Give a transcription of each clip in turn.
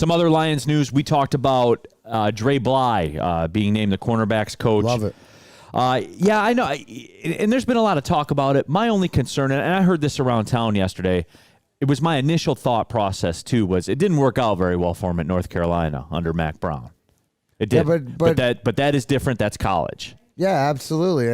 Some other Lions news. We talked about Dre Bly being named the cornerbacks coach. Love it. Yeah, I know. And there's been a lot of talk about it. My only concern, and I heard this around town yesterday, it was my initial thought process, too, was it didn't work out very well for him at North Carolina under Mac Brown. It did. Yeah, but that is different. That's college. Yeah, absolutely.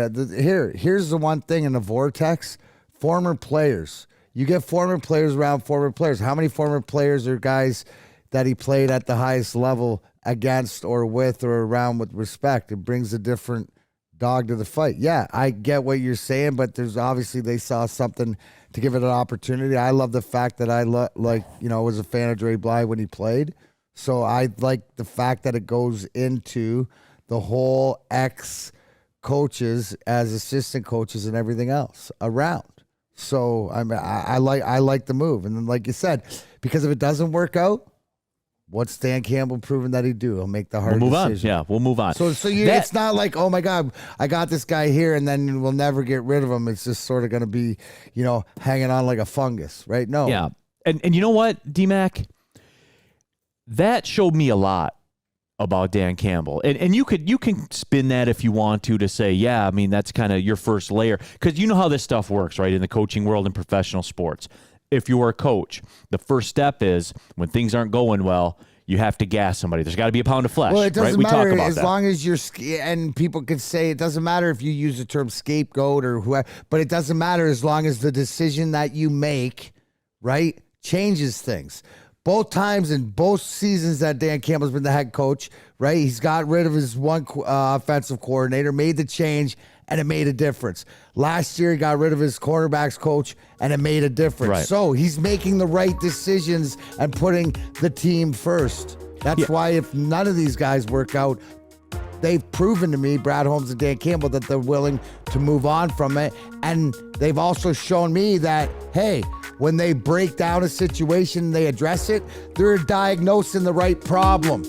Here's the one thing in the vortex. Former players. You get former players around former players. How many former players are guys that he played at the highest level against or with or around with respect? It brings a different dog to the fight. Yeah, I get what you're saying, but there's obviously they saw something to give it an opportunity. I love the fact that I was a fan of Dre Bly when he played. So I like the fact that it goes into the whole ex-coaches as assistant coaches and everything else around. So I like the move. And then like you said, because if it doesn't work out, what's Dan Campbell proven that he'd do? He'll make the hard decision. Yeah, we'll move on. So it's not like, oh my God, I got this guy here and then we'll never get rid of him. It's just sort of going to be, hanging on like a fungus, right? No. Yeah. And you know what, D-Mac? That showed me a lot about Dan Campbell. And you can spin that if you want to say, yeah, I mean, that's kind of your first layer. Because you know how this stuff works, right, in the coaching world and professional sports. If you're a coach, the first step is when things aren't going well, you have to gas somebody. There's got to be a pound of flesh. Well, it doesn't right? matter we talk about as that. long as you're, and people could say it doesn't matter if you use the term scapegoat or whoever, but it doesn't matter as long as the decision that you make, right, changes things. Both times in both seasons that Dan Campbell's been the head coach, right, he's got rid of his one offensive coordinator, made the change, and it made a difference. Last year, he got rid of his quarterbacks coach, and it made a difference. Right. So he's making the right decisions and putting the team first. That's why if none of these guys work out, they've proven to me, Brad Holmes and Dan Campbell, that they're willing to move on from it. And they've also shown me that, hey, when they break down a situation and they address it, they're diagnosing the right problem.